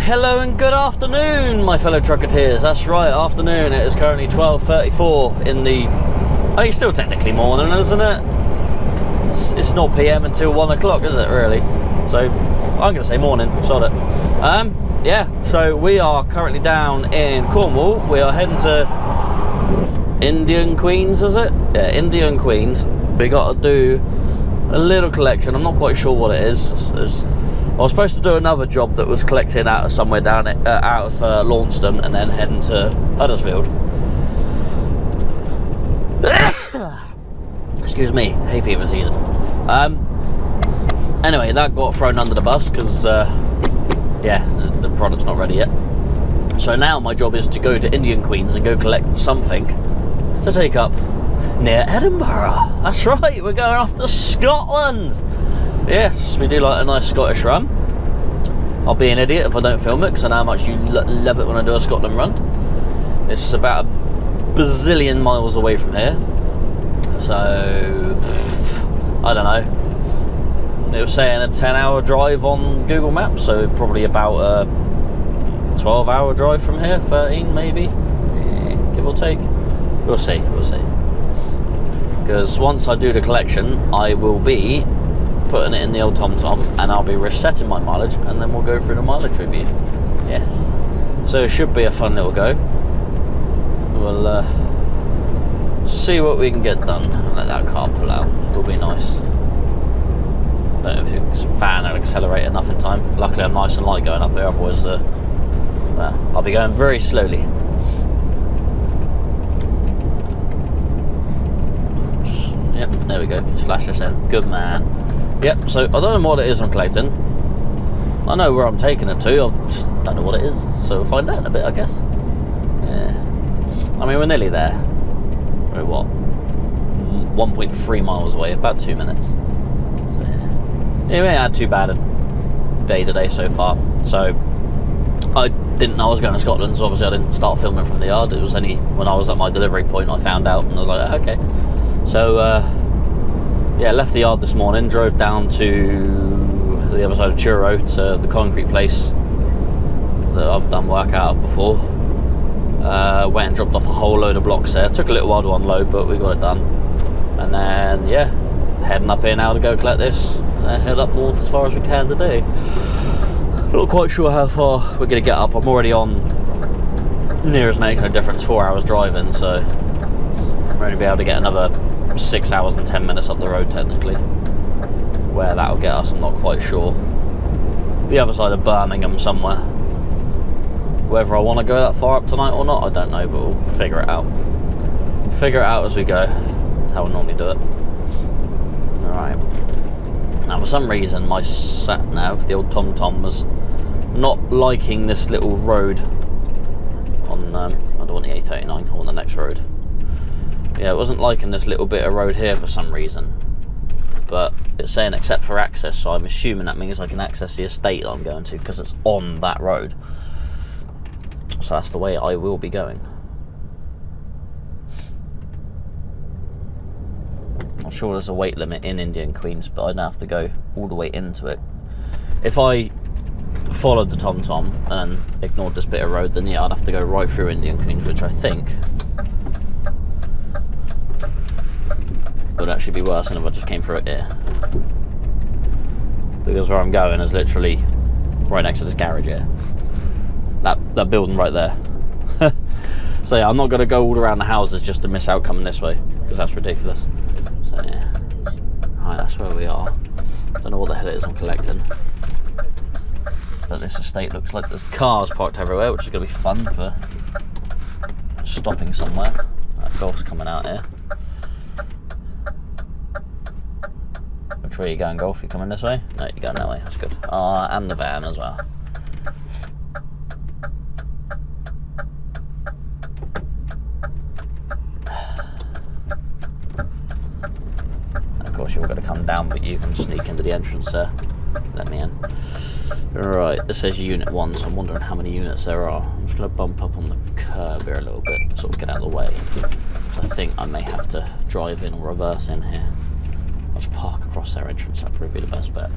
Hello and good afternoon, my fellow trucketeers. That's right, afternoon. It is currently 12:34 in the... Oh, it's still technically morning, isn't it? It's not PM until 1 o'clock, is it, really? So, I'm going to say morning, sod it. Yeah, so we are currently down in Cornwall. We are heading to Indian Queens, is it? Yeah, Indian Queens. We got to do a little collection. I'm not quite sure what it is. I was supposed to do another job that was collecting out of somewhere down out of Launceston and then heading to Huddersfield. Excuse me, hay fever season. Anyway, that got thrown under the bus because, yeah, the product's not ready yet. So now my job is to go to Indian Queens and go collect something to take up near Edinburgh. That's right, we're going off to Scotland. Yes, we do like a nice Scottish run. I'll be an idiot if I don't film it because I know how much you love it when I do a Scotland run. It's about a bazillion miles away from here. So, I don't know. It was saying a 10-hour drive on Google Maps, so probably about a 12-hour drive from here, 13 maybe, give or take. We'll see. Because once I do the collection, I will be putting it in the old TomTom and I'll be resetting my mileage and then we'll go through the mileage review. Yes. So it should be a fun little go. We'll see what we can get done and let that car pull out. It'll be nice. I don't know if it's fan or accelerator, nothing time. Luckily I'm nice and light going up there, otherwise well, I'll be going very slowly. Yep, there we go. Flash this in. Good man. Yep, so I don't know what it is I'm collecting. I know where I'm taking it to, I just don't know what it is. So we'll find out in a bit, I guess. Yeah. I mean, we're nearly there. We're what? 1.3 miles away, about 2 minutes. So yeah, we ain't had too bad a day today so far. So I didn't know I was going to Scotland, so obviously I didn't start filming from the yard. It was only when I was at my delivery point I found out and I was like, okay. So yeah, left the yard this morning, drove down to the other side of Truro to the concrete place that I've done work out of before. Went and dropped off a whole load of blocks there. Took a little while to unload, but we got it done. And then, yeah, heading up here now to go collect this. And then head up north as far as we can today. Not quite sure how far we're going to get up. I'm already on, near as makes no difference, 4 hours driving, so I'm going to be able to get another 6 hours and 10 minutes up the road technically. Where that'll get us, I'm not quite sure. The other side of Birmingham somewhere. Whether I want to go that far up tonight or not, I don't know, but we'll figure it out. Figure it out as we go. That's how I normally do it. Alright. Now for some reason my sat nav, the old TomTom, was not liking this little road on, I don't want the A39, I want the next road. Yeah, it wasn't liking this little bit of road here for some reason, but it's saying except for access, so I'm assuming that means I can access the estate that I'm going to because it's on that road. So that's the way I will be going. I'm sure there's a weight limit in Indian Queens, but I don't have to go all the way into it. If I followed the TomTom and ignored this bit of road, then yeah, I'd have to go right through Indian Queens, which I think would actually be worse than if I just came through it here, because where I'm going is literally right next to this garage here, that building right there. So yeah, I'm not going to go all around the houses just to miss out coming this way, because that's ridiculous. So yeah, right, that's where we are. Don't know what the hell it is I'm collecting, but this estate looks like there's cars parked everywhere, which is going to be fun for stopping somewhere. That Golf's coming out here. Which way are you going, Golf? You coming this way? No, you're going that way. That's good. And the van as well. And of course, you're going to come down, but you can sneak into the entrance there. Let me in. Right, this says Unit 1, so I'm wondering how many units there are. I'm just going to bump up on the curb here a little bit, sort of get out of the way. So I think I may have to drive in or reverse in here. I'll just park across their entrance, that'd probably be the best bet.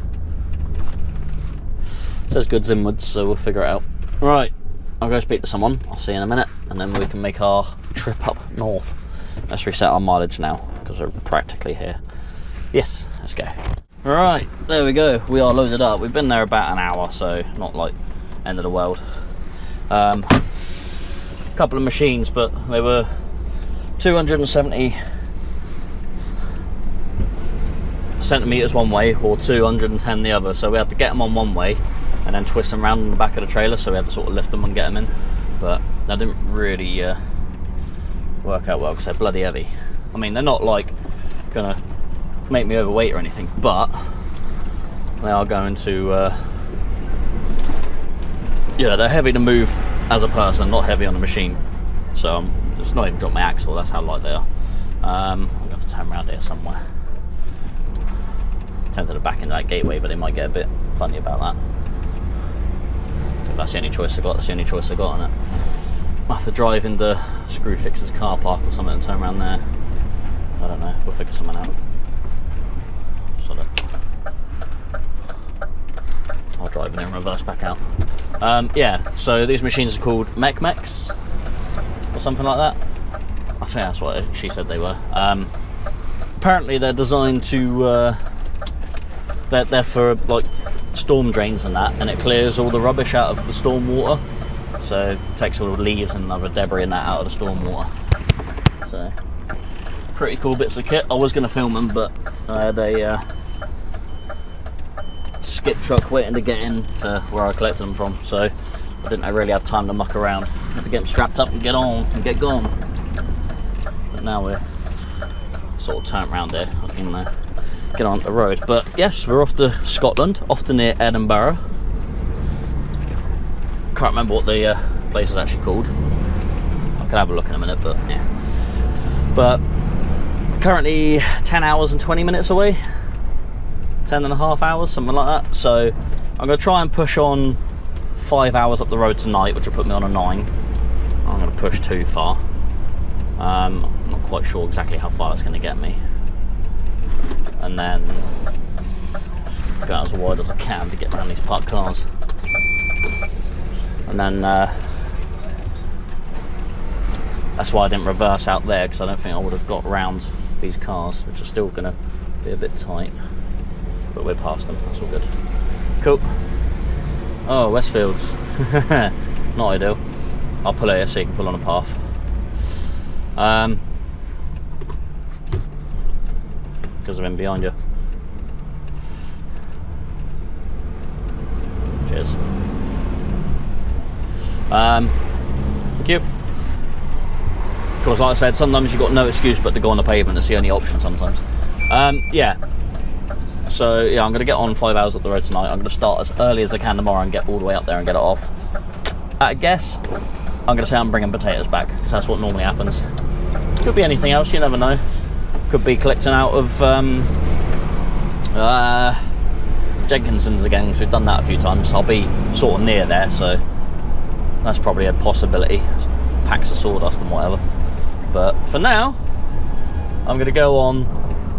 It says goods inwards, so we'll figure it out. Right, I'll go speak to someone. I'll see you in a minute, and then we can make our trip up north. Let's reset our mileage now because we're practically here. Yes, let's go. Right, there we go. We are loaded up. We've been there about an hour, so not like end of the world. Couple of machines, but they were 270 centimeters one way or 210 the other, so we had to get them on one way and then twist them around in the back of the trailer, so we had to sort of lift them and get them in, but that didn't really work out well because they're bloody heavy. I mean, they're not like gonna make me overweight or anything, but they are going to yeah, they're heavy to move as a person, not heavy on the machine, so it's not even dropped my axle, that's how light they are. I'm gonna have to turn around here somewhere. Tend to the back into that gateway, but they might get a bit funny about that. If that's the only choice I got, that's the only choice I got on it. I'll have to drive into Screwfix's car park or something and turn around there. I don't know, we'll figure something out. Sort of. I'll drive in and reverse back out. Yeah, so these machines are called Mechs or something like that. I think that's what she said they were. Apparently they're designed to they're for like storm drains and that, and it clears all the rubbish out of the storm water, so it takes all the leaves and other debris and that out of the storm water. So pretty cool bits of kit. I was going to film them, but I had a skip truck waiting to get in to where I collected them from, so I didn't really have time to muck around. I had to get them strapped up and get on and get gone. But now we're sort of turned around here. I can get on the road. But yes, we're off to Scotland, off to near Edinburgh. Can't remember what the place is actually called. I can have a look in a minute, but yeah. But currently 10 hours and 20 minutes away. 10 and a half hours, something like that. So I'm going to try and push on 5 hours up the road tonight, which will put me on a 9. I'm going to push too far. I'm not quite sure exactly how far it's going to get me. And then go out as wide as I can to get around these parked cars. And then that's why I didn't reverse out there, because I don't think I would have got around these cars, which are still going to be a bit tight. But we're past them, that's all good. Cool. Oh, Westfields. Not ideal. I'll pull here so you can pull on a path. Because I'm in behind you. Cheers. Thank you. Of course, like I said, sometimes you've got no excuse but to go on the pavement. That's the only option sometimes. Yeah. So yeah, I'm going to get on 5 hours up the road tonight. I'm going to start as early as I can tomorrow and get all the way up there and get it off. I guess I'm going to say I'm bringing potatoes back, because that's what normally happens. Could be anything else, you never know. Could be collecting out of Jenkinson's again, because we've done that a few times. I'll be sort of near there, so that's probably a possibility. Packs of sawdust and whatever. But for now, I'm going to go on.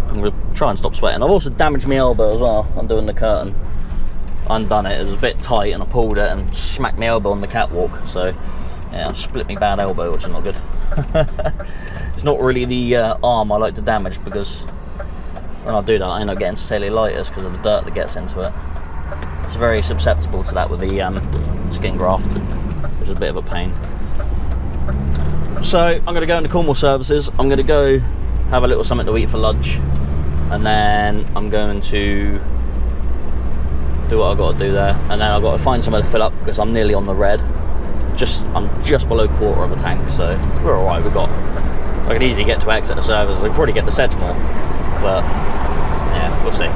I'm going to try and stop sweating. I've also damaged my elbow as well, undoing the curtain. I undone it, it was a bit tight and I pulled it and smacked my elbow on the catwalk. So yeah, I've split my bad elbow, which is not good. It's not really the arm I like to damage, because when I do that I end up getting cellulitis because of the dirt that gets into it. It's very susceptible to that with the skin graft, which is a bit of a pain. So I'm going to go into Cornwall Services. I'm going to go have a little something to eat for lunch, and then I'm going to do what I've got to do there, and then I've got to find somewhere to fill up because I'm nearly on the red. I'm just below quarter of a tank, so we're alright. I could easily get to Exeter Services. I could probably get to Sedgemoor, but yeah, we'll see.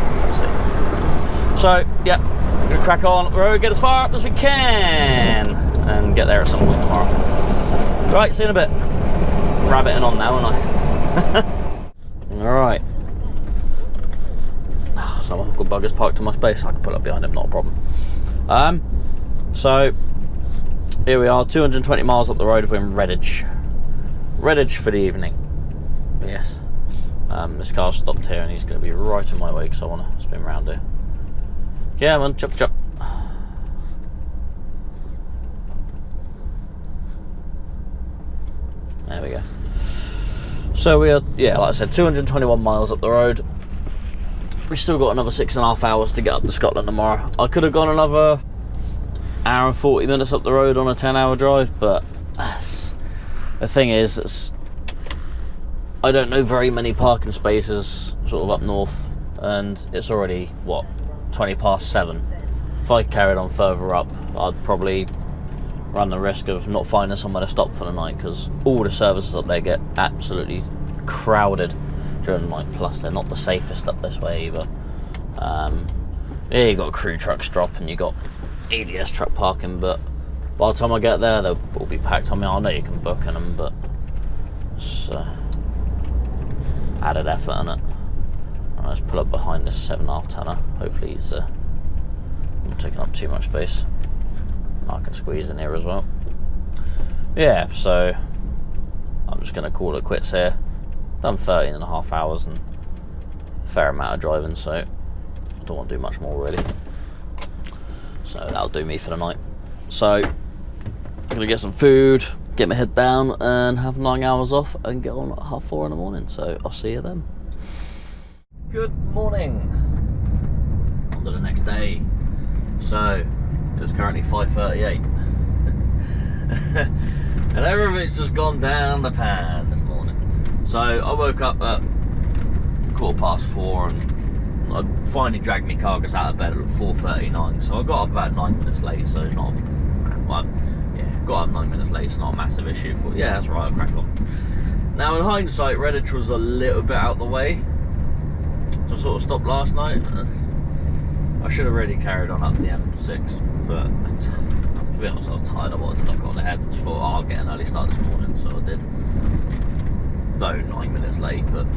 So yeah, we're gonna crack on the road, get as far up as we can, and get there at some point tomorrow. Right, see you in a bit. Rabbiting on now, aren't I? Alright. So I've got buggers parked in my space. I can pull up behind him, not a problem. So here we are, 220 miles up the road. We're in Redditch for the evening. Yes. This car's stopped here and he's going to be right in my way because I want to spin around here. Yeah, man, chop chop. we go. So we are, yeah, like I said, 221 miles up the road. We've still got another 6.5 hours to get up to Scotland tomorrow. I could have gone another hour and 40 minutes up the road on a 10-hour drive, but the thing is, I don't know very many parking spaces sort of up north, and it's already, what, 20 past 7. If I carried on further up, I'd probably run the risk of not finding somewhere to stop for the night, because all the services up there get absolutely crowded during the night, plus they're not the safest up this way either. Yeah, you got crew trucks drop and you got EDS truck parking, but by the time I get there they'll all be packed. I mean, I know you can book in them, but it's added effort in it. Right, let's pull up behind this 7.5 tonner. Hopefully he's not taking up too much space. I can squeeze in here as well. Yeah, so I'm just going to call it quits here. Done 13.5 hours and a fair amount of driving, so I don't want to do much more really. So that'll do me for the night. So I'm going to get some food, get my head down and have 9 hours off and get on at 4:30 in the morning. So I'll see you then. Good morning. On to the next day. So it was currently 5:38 and everything's just gone down the pan this morning. So I woke up at 4:15 and I finally dragged my carcass out of bed at 4:39. So I got up about 9 minutes late, so it's not, well, yeah, got up 9 minutes late, it's not a massive issue. Yeah, that's right, I'll crack on. Now in hindsight, Redditch was a little bit out the way to sort of stop last night. I should have really carried on up the M6, but to be honest, I was tired. I wanted to knock on the head. I just thought, oh, I'll get an early start this morning, so I did. Though 9 minutes late, but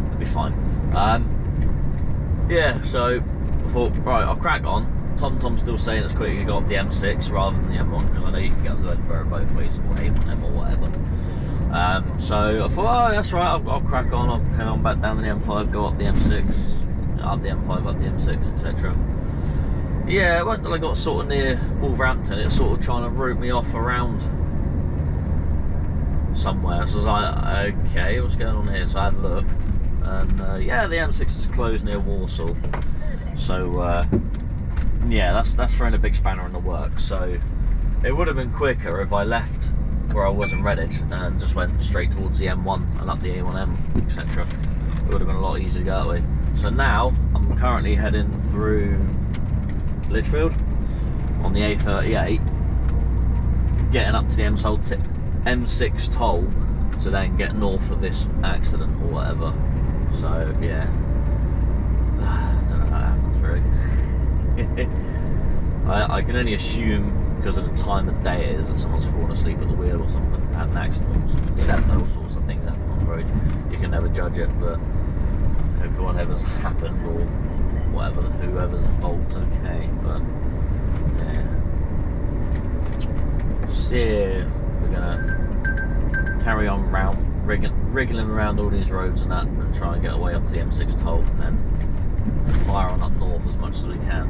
it'll be fine. Yeah, so I thought, right, I'll crack on. Tom's still saying it's quicker to go up the M6 rather than the M1, because I know you can get up to Edinburgh both ways, or A1M or whatever. So I thought, oh, that's right, I'll crack on. I'll head on back down the M5, go up the M6, up the M5, up the M6, etc. Yeah, it wasn't until I got sort of near Wolverhampton, it's sort of trying to route me off around somewhere. So I was like, okay, what's going on here? So I had a look, and yeah, the M6 is closed near Walsall. So yeah, that's throwing a big spanner in the works. So it would have been quicker if I left where I was in Redditch and just went straight towards the M1 and up the A1M, etc. It would have been a lot easier to go that way. So now I'm currently heading through Lichfield on the A38, getting up to the M6 toll to then get north of this accident or whatever. So yeah, I don't know how that happens really. I can only assume because of the time of day it is that someone's fallen asleep at the wheel or something, had an accident. You don't know, all sorts of things happen on the road. You can never judge it, but whatever's happened or whatever, whoever's involved's okay. But yeah, so we're gonna carry on wriggling around all these roads and that, and try and get away up to the M6 toll, and then fire on up north as much as we can.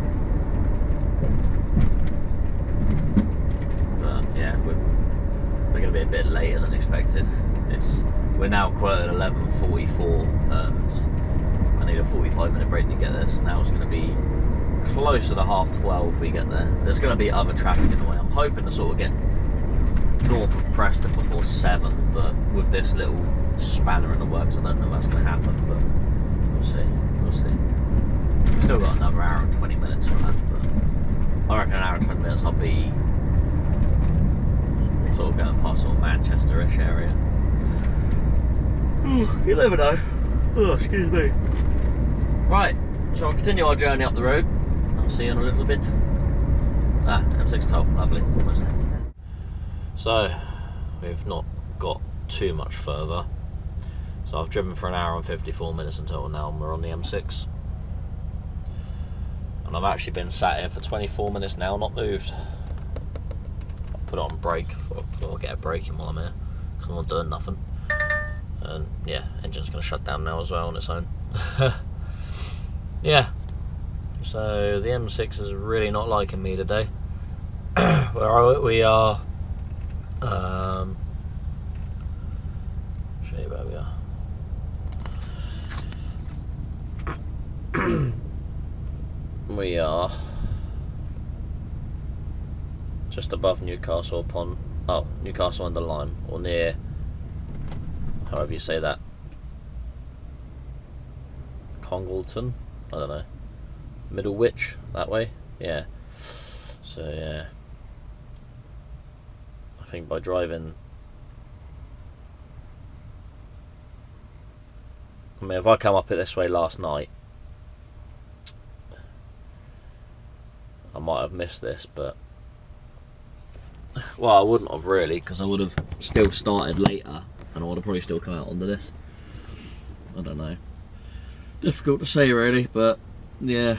But yeah, we're gonna be a bit later than expected. We're now quoted 11:44 and I need a 45-minute break to get there, so now it's going to be closer to 12:30 we get there. There's going to be other traffic in the way. I'm hoping to sort of get north of Preston before 7, but with this little spanner in the works, I don't know if that's going to happen, but we'll see. We'll see. Still got another hour and 20 minutes for that, but I reckon an hour and 20 minutes I'll be sort of going past sort of Manchester-ish area. You never know. Oh, excuse me. Right, so I'll continue our journey up the road. I'll see you in a little bit. M6 toll, lovely. Almost there. So, we've not got too much further. So I've driven for an hour and 54 minutes until now, and we're on the M6. And I've actually been sat here for 24 minutes now, not moved. I'll put it on brake, I'll get a brake in while I'm here, because I'm not doing nothing. And yeah, engine's going to shut down now as well on its own. Yeah, so the M6 is really not liking me today. We are show you where we are. We are just above Newcastle upon Newcastle under Lyme, or near, however you say that, Congleton, I don't know, Middlewich, that way, yeah. So yeah, I think by driving, I mean, if I come up it this way last night, I might have missed this, but, well, I wouldn't have really, because I would have still started later and I would have probably still come out under this. I don't know, difficult to say really, but yeah,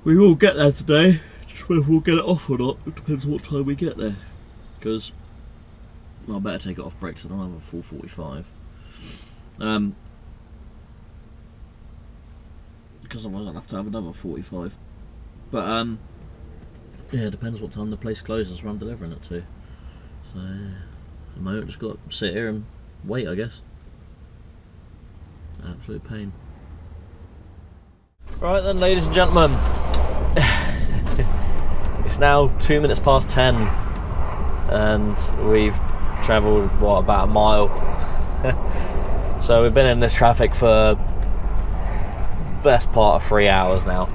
we will get there today. Just whether we'll get it off or not, it depends on what time we get there, because I better take it off brakes. I don't have a full 45, because otherwise I'll have to have another 45. But yeah, it depends what time the place closes where I'm delivering it to. So yeah, at the moment just got to sit here and wait, I guess. Absolute pain. Right then, ladies and gentlemen, it's now 2 minutes past 10 and we've travelled, what, about a mile. So we've been in this traffic for best part of 3 hours now.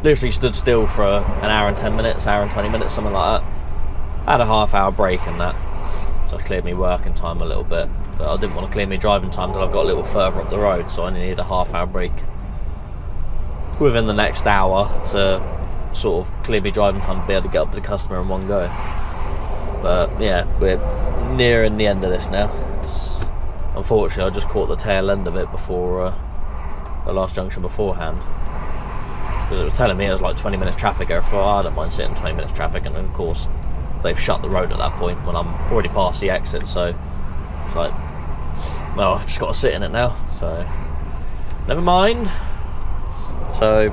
Literally stood still for an hour and 10 minutes, hour and 20 minutes, something like that. Had a half-hour break in that, so I cleared me working time a little bit, but I didn't want to clear me driving time until I got a little further up the road, so I only needed a half-hour break within the next hour to sort of clear me driving time to be able to get up to the customer in one go. But yeah, we're nearing the end of this now. Unfortunately, I just caught the tail end of it before the last junction beforehand, because it was telling me it was like 20 minutes traffic there. I thought, I don't mind sitting 20 minutes traffic, and then of course they've shut the road at that point when I'm already past the exit, so it's like, well, I've just got to sit in it now, so never mind. So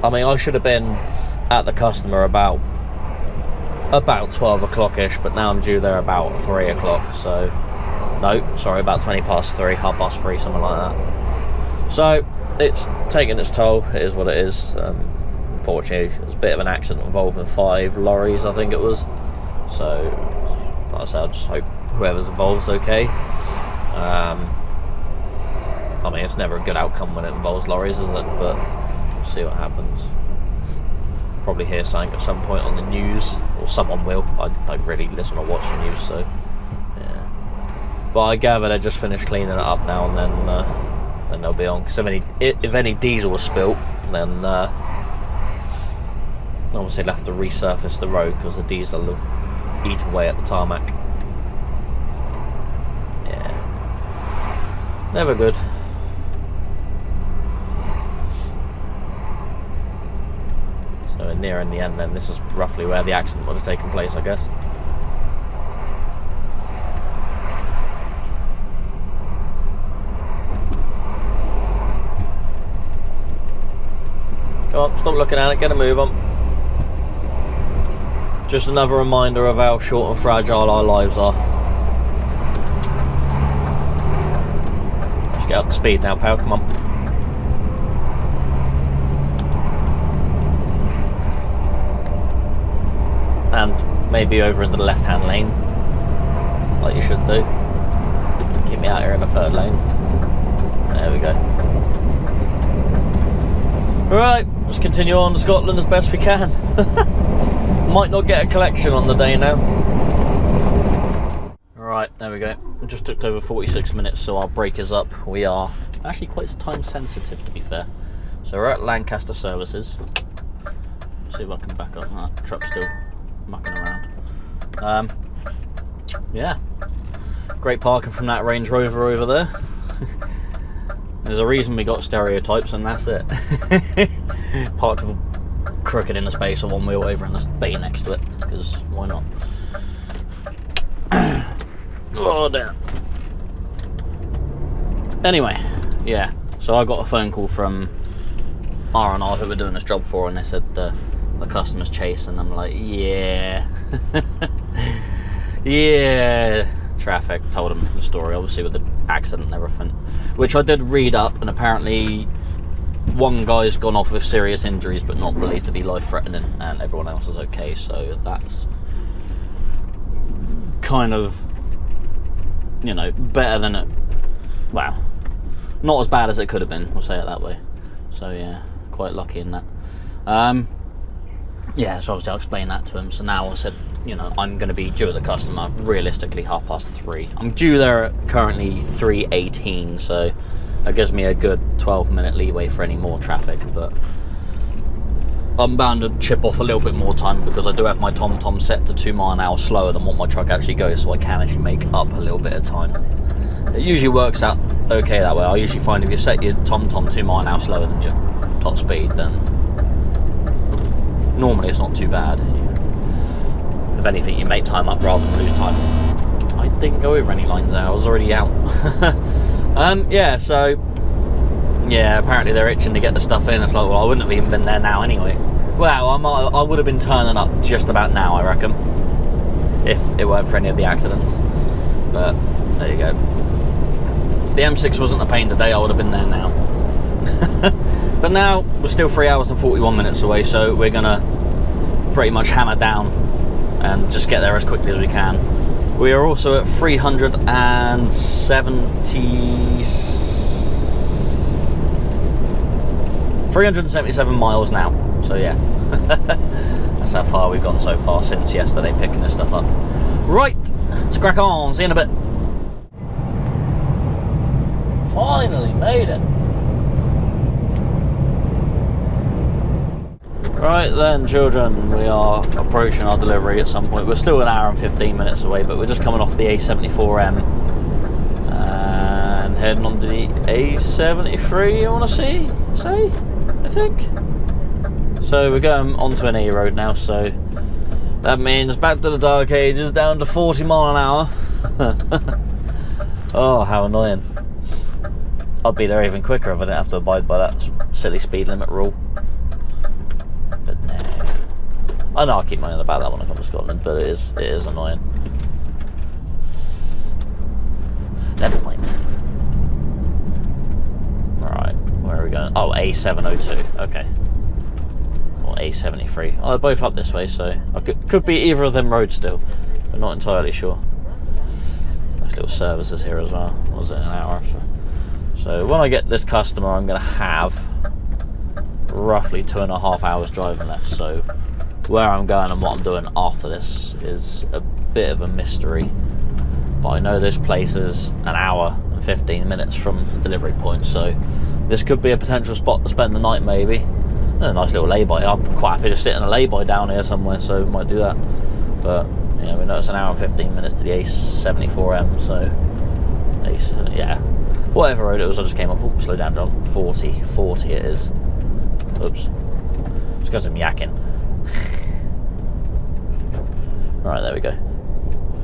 I mean, I should have been at the customer about 12 o'clock-ish, but now I'm due there about 3 o'clock, so no, sorry, about 20 past 3, half past 3, something like that. So it's taking its toll. It is what it is. Unfortunately, it was a bit of an accident involving 5 lorries, I think it was. So, like I said, I just hope whoever's involved is okay. I mean, it's never a good outcome when it involves lorries, is it? But we'll see what happens. Probably hear something at some point on the news, or someone will. I don't really listen or watch the news, so yeah. But I gather they just finished cleaning it up now, and then they'll be on. Because if any diesel was spilt, then obviously they'll have to resurface the road, because the diesel will eat away at the tarmac. Yeah, never good. So we're nearing the end then. This is roughly where the accident would have taken place, I guess. Come on, stop looking at it, get a move on. Just another reminder of how short and fragile our lives are. Let's get up to speed now, pal, come on. And maybe over into the left-hand lane, like you should do. Keep me out here in the third lane. There we go. Right, let's continue on to Scotland as best we can. Might not get a collection on the day now. Right, there we go. It just took over 46 minutes, so our brake is up. We are actually quite time sensitive, to be fair. So we're at Lancaster Services. Let's see if I can back up. That truck's still mucking around. Yeah, great parking from that Range Rover over there. There's a reason we got stereotypes, and that's it. Parked crooked in the space, or one wheel over in the bay next to it, because why not? Oh damn. Anyway, yeah, so I got a phone call from R&R who we're doing this job for, and they said the customer's chasing. I'm like, yeah. Yeah, traffic. Told him the story, obviously, with the accident and everything, which I did read up, and apparently one guy's gone off with serious injuries but not believed to be life-threatening, and everyone else is okay, so that's kind of, you know, better than it. Well, not as bad as it could have been, we'll say it that way. So yeah, quite lucky in that. Yeah, so obviously I'll explain that to him. So now I said, you know, I'm going to be due at the customer realistically 3:30. I'm due there at currently 3:18, so that gives me a good 12-minute leeway for any more traffic, but I'm bound to chip off a little bit more time because I do have my TomTom set to 2 miles an hour slower than what my truck actually goes, so I can actually make up a little bit of time. It usually works out okay that way. I usually find if you set your TomTom 2 miles an hour slower than your top speed, then normally it's not too bad. If anything, you make time up rather than lose time. I didn't go over any lines there, I was already out. Yeah, so yeah, apparently they're itching to get the stuff in. It's like, well, I wouldn't have even been there now anyway. Well, I would have been turning up just about now, I reckon, if it weren't for any of the accidents. But there you go. If the M6 wasn't a pain today, I would have been there now. But now we're still 3 hours and 41 minutes away, so we're gonna pretty much hammer down and just get there as quickly as we can. We are also at 377 miles now, so yeah. That's how far we've gone so far since yesterday picking this stuff up. Right, let's crack on, see you in a bit. Finally made it. Right then, children, we are approaching our delivery at some point. We're still 1 hour and 15 minutes away, but we're just coming off the A74M and heading on to the A73, I want to say, I think. So we're going onto an A road now, so that means back to the dark ages, down to 40 miles an hour. Oh, how annoying. I'd be there even quicker if I didn't have to abide by that silly speed limit rule. But no. I know I keep moaning about that when I come to Scotland, but it is annoying. Never mind. Right, where are we going? Oh, A702, okay. Or A73. Oh, they're both up this way, so I could be either of them roads still. I'm not entirely sure. Nice little services here as well. What was it, an hour? So when I get this customer, I'm going to have roughly 2.5 hours driving left. So where I'm going and what I'm doing after this is a bit of a mystery. But I know this place is 1 hour and 15 minutes from the delivery point, so this could be a potential spot to spend the night maybe. And a nice little lay-by. I'm quite happy to sit in a lay-by down here somewhere, so might do that. But yeah, we know it's 1 hour and 15 minutes to the A74M, so yeah. Whatever road it was, I just came up. Oh, slow down, John. 40 it is. Oops. Just got some yakking. Right, there we go.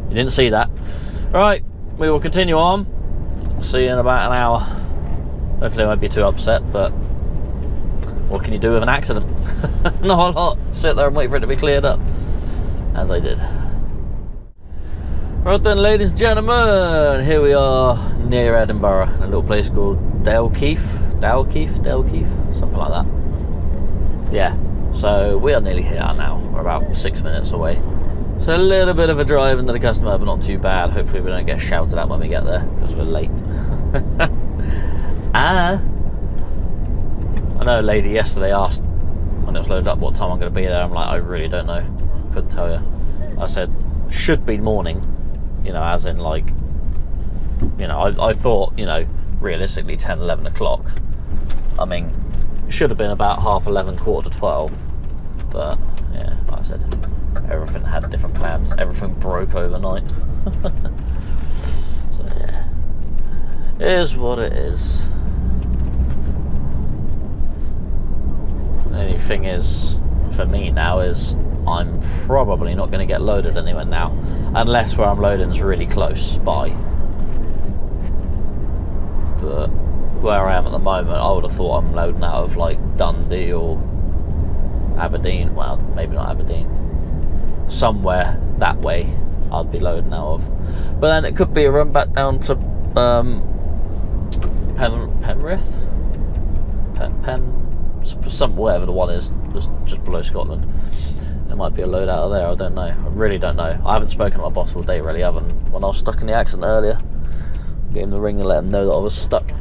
You didn't see that. Right, we will continue on. See you in about an hour. Hopefully I won't be too upset, but what can you do with an accident? Not a lot. Sit there and wait for it to be cleared up. As I did. Right then, ladies and gentlemen, here we are near Edinburgh, in a little place called Dalkeith, something like that. Yeah, so we are nearly here now. We're about 6 minutes away. So a little bit of a drive into the customer, but not too bad. Hopefully we don't get shouted at when we get there, because we're late. I know a lady yesterday asked when it was loaded up what time I'm going to be there. I'm like, I really don't know. Couldn't tell you. I said, should be morning. You know, as in like, you know, I thought, you know, realistically 10, 11 o'clock. I mean, it should have been about 11:30, 12:15. But, yeah, like I said, everything had different plans. Everything broke overnight. So, yeah. It is what it is. The only thing is, for me now, is I'm probably not going to get loaded anywhere now, unless where I'm loading is really close by. But where I am at the moment, I would have thought I'm loading out of like Dundee or Aberdeen. Well, maybe not Aberdeen. Somewhere that way, I'd be loading out of. But then it could be a run back down to Penrith, whatever the one is, just below Scotland. There might be a load out of there. I don't know. I really don't know. I haven't spoken to my boss all day, really. I haven't. When I was stuck in the accident earlier, gave him the ring and let him know that I was stuck.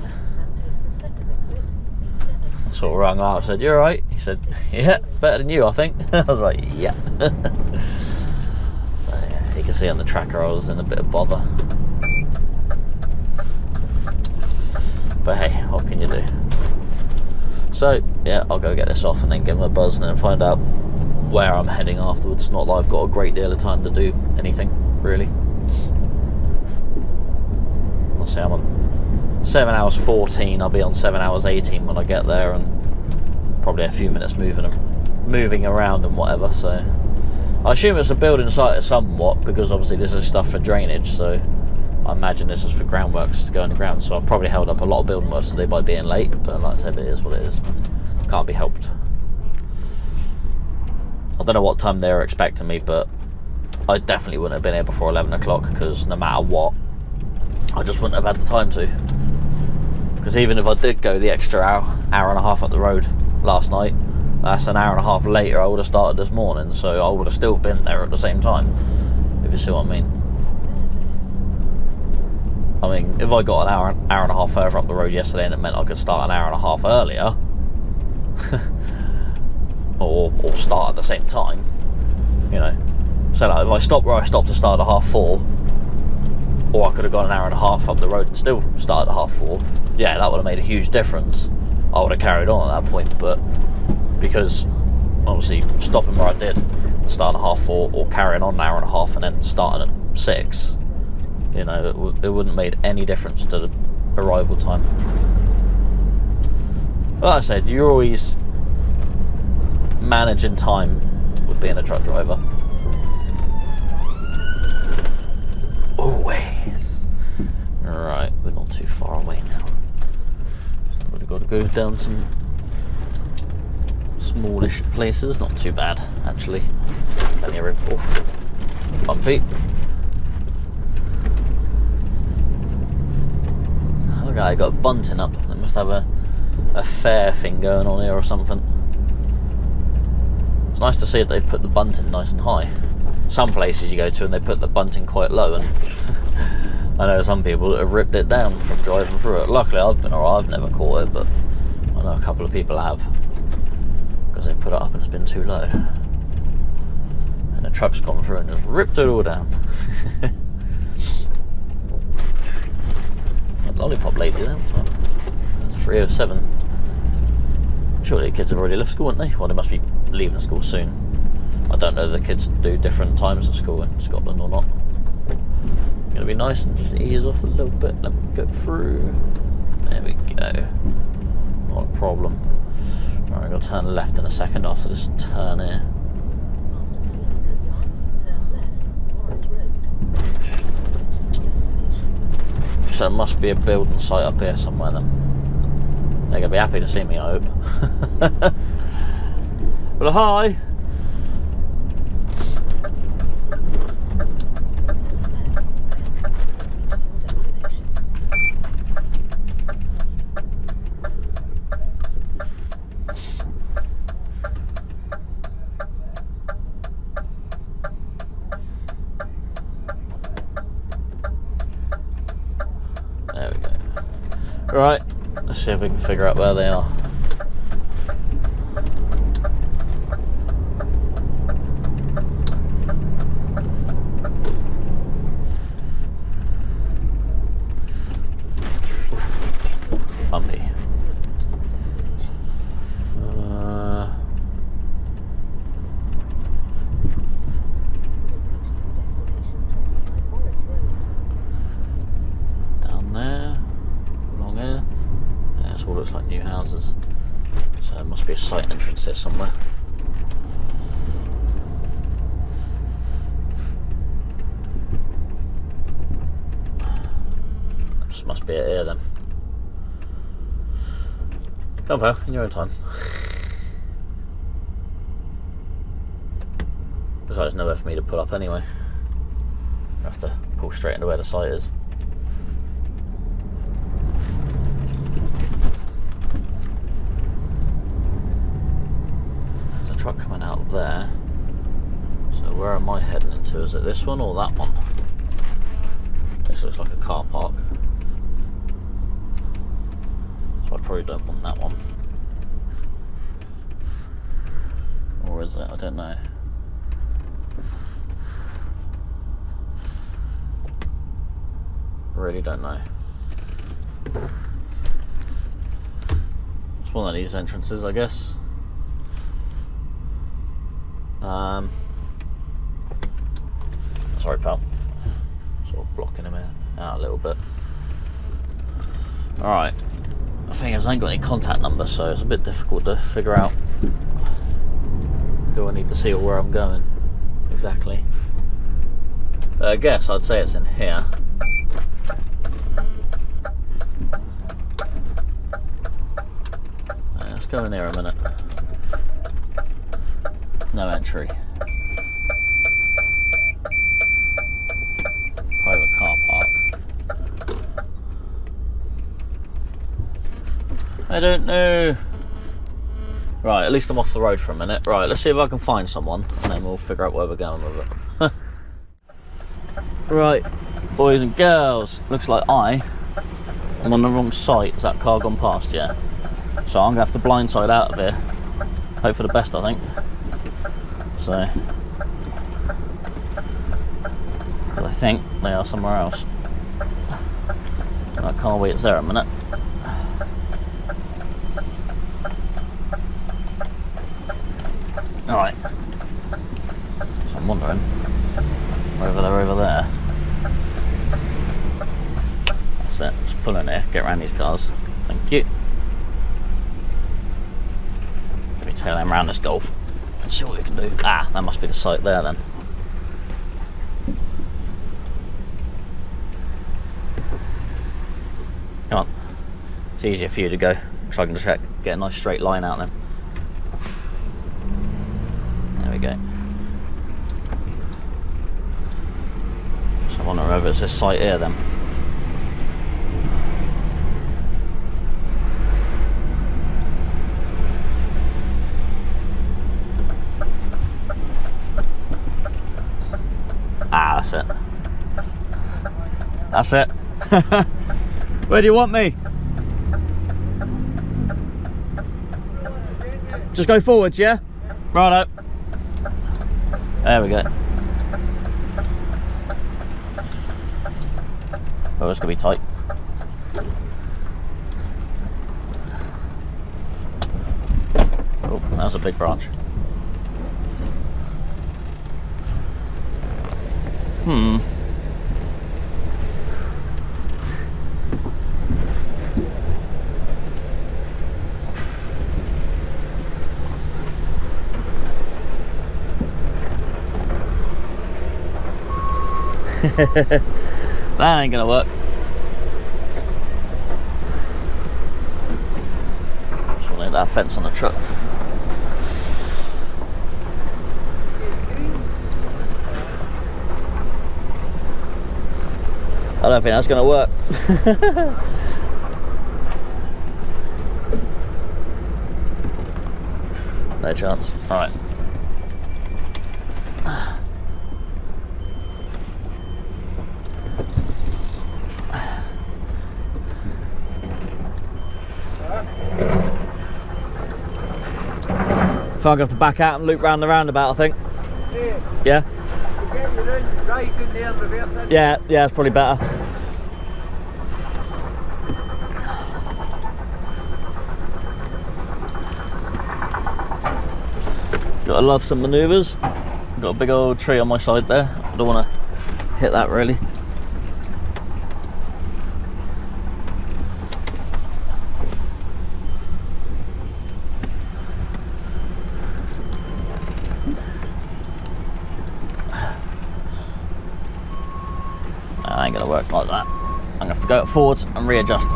I sort of rang out. I said, "You all right?" He said, "Yeah, better than you, I think." I was like, "Yeah." So yeah, you can see on the tracker I was in a bit of bother. But hey, what can you do? So yeah, I'll go get this off and then give him a buzz and then find out where I'm heading afterwards. Not that I've got a great deal of time to do anything, really. I'll see, I'm on 7 hours 14, I'll be on 7 hours 18 when I get there, and probably a few minutes moving around and whatever. So I assume it's a building site somewhat, because obviously this is stuff for drainage, so I imagine this is for groundworks to go in the ground. So I've probably held up a lot of building works today by being late, but like I said, it is what it is. Can't be helped. I don't know what time they were expecting me, but I definitely wouldn't have been here before 11 o'clock, because no matter what, I just wouldn't have had the time to. Because even if I did go the extra hour and a half up the road last night, that's an hour and a half later I would have started this morning, so I would have still been there at the same time, if you see what I mean. I mean, if I got an hour and a half further up the road yesterday and it meant I could start an hour and a half earlier, or start at the same time, you know. So like, if I stopped where I stopped to start at 4:30, or I could have gone an hour and a half up the road and still started at 4:30, yeah, that would have made a huge difference. I would have carried on at that point, but because obviously stopping where I did, starting at 4:30, or carrying on an hour and a half and then starting at 6, you know, it wouldn't have made any difference to the arrival time. Like I said, you're always managing time with being a truck driver. Always. Right, we're not too far away now. So we've got to go down some smallish places. Not too bad, actually. Plenty of room. Oh, bumpy. Look at that, got a bunting up. They must have a fair thing going on here or something. It's nice to see that they've put the bunting nice and high. Some places you go to and they put the bunting quite low, and I know some people that have ripped it down from driving through it. Luckily I've been alright, I've never caught it, but I know a couple of people have, because they put it up and it's been too low. And the truck's gone through and just ripped it all down. That lollipop lady there, what's that? That's 3:07. Surely the kids have already left school, haven't they? Well, they must be leaving school soon. I don't know if the kids do different times at school in Scotland or not. I'm going to be nice and just ease off a little bit. Let me go through. There we go. Not a problem. Alright, I'm going to turn left in a second after this turn here. So there must be a building site up here somewhere then. They're going to be happy to see me, I hope. Well, hi! There we go. Right, let's see if we can figure out where they are. Bumpy. Down there, along here. Yeah, it all looks like new houses. So there must be a site entrance here somewhere. This must be it here then. Come on, pal, in your own time. Besides, nowhere for me to pull up anyway. have to pull straight into where the site is. There's a truck coming out there. So where am I heading into? Is it this one or that one? This looks like a car park. So I probably don't want that one. Or is it? I don't know. Really don't know. It's one of these entrances, I guess. Sorry, pal. Sort of blocking him out a little bit. Alright. I think I ain't got any contact numbers, so it's a bit difficult to figure out who I need to see or where I'm going exactly. I guess I'd say it's in here. Let's go in here a minute. No entry. Private car park. I don't know. Right, at least I'm off the road for a minute. Right, let's see if I can find someone and then we'll figure out where we're going with it. Right, boys and girls, looks like I am on the wrong site. Is that car gone past? Yeah. So I'm going to have to blindside out of here. Hope for the best, I think. So, I think they are somewhere else. I can't wait, it's there a minute. Alright. So I'm wondering whether they're over there. That's it, just pull in here, get around these cars. Thank you. Let me tail him around this Golf and see what we can do. Ah, that must be the site there then. Come on. It's easier for you to go, because I can just get a nice straight line out then. There we go. So I wonder whether it's this site here then. Ah, that's it. That's it. Where do you want me? Just go forwards, yeah? Righto. There we go. Oh, it's gonna be tight. Oh, that was a big branch. That ain't gonna work. Just want to hit that fence on the truck. I don't think that's gonna work. No chance. Alright. I'm going to have to back out and loop round the roundabout, I think. Yeah? Yeah, it's probably better. Gotta love some manoeuvres. Got a big old tree on my side there. I don't want to hit that really. That ain't gonna work like that. I'm gonna have to go forwards and readjust.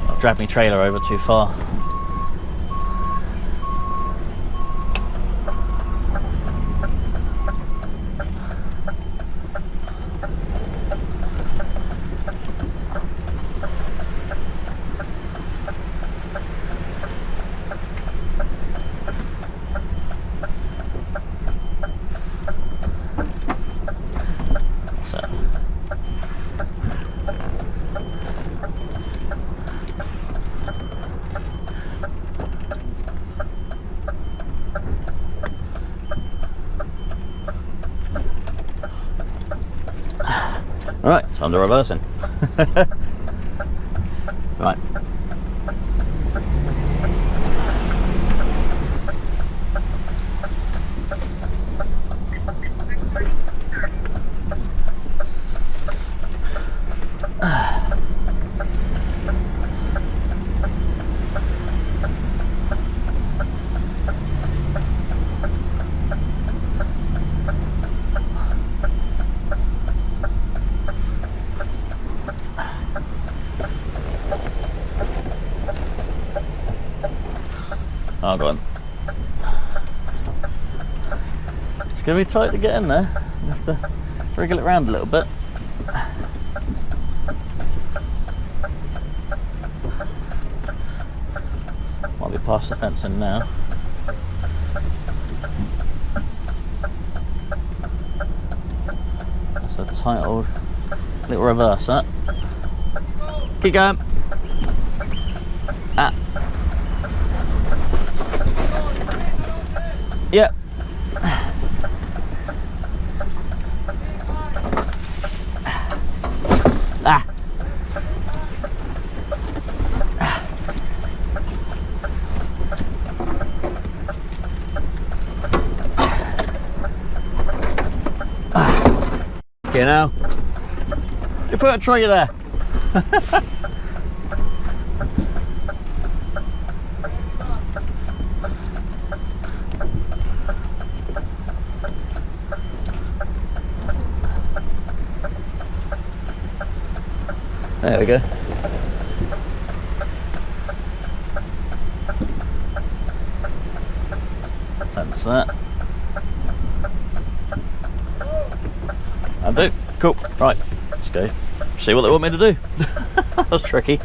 I've dragged my trailer over too far. Time to reversing. Right. Oh, go on. It's going to be tight to get in there. You have to wriggle it around a little bit. Might be past the fencing now. That's a tight old little reverser. Keep going. Ah. Yep. Ah. Okay, now you put a trigger there. There we go. Fence that. I do. Cool. Right. Let's go. See what they want me to do. That was tricky.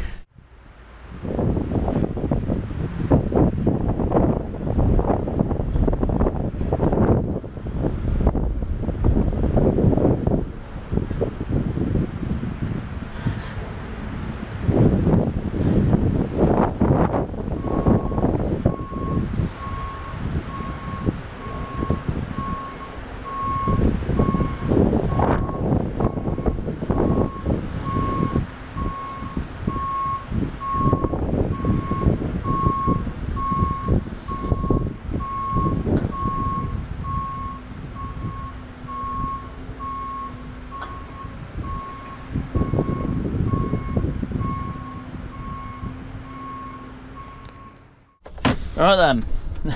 Alright then,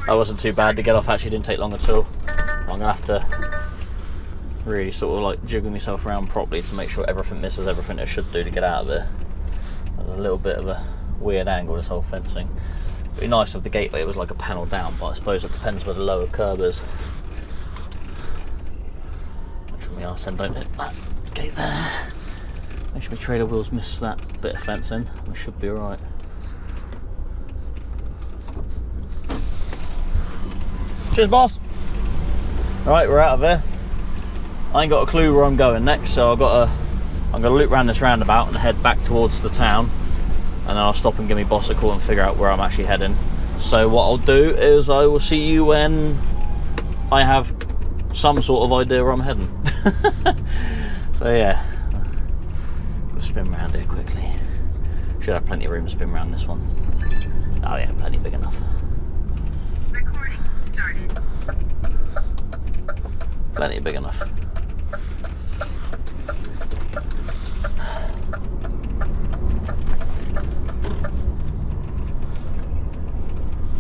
that wasn't too bad to get off, actually didn't take long at all. I'm going to have to really sort of like jiggle myself around properly to make sure everything misses everything it should do to get out of there. There's a little bit of a weird angle, this whole fencing. It'd be nice if the gateway was like a panel down, but I suppose it depends where the lower curb is. Make sure my arse end don't hit that gate there. Make sure my trailer wheels miss that bit of fencing, we should be alright. Cheers, boss. Right, we're out of here. I ain't got a clue where I'm going next, so I'm gonna loop around this roundabout and head back towards the town, and then I'll stop and give me boss a call and figure out where I'm actually heading. So what I'll do is I will see you when I have some sort of idea where I'm heading. So yeah, we'll spin around here quickly. Should have plenty of room to spin around this one. Oh yeah, plenty big enough. Plenty big enough.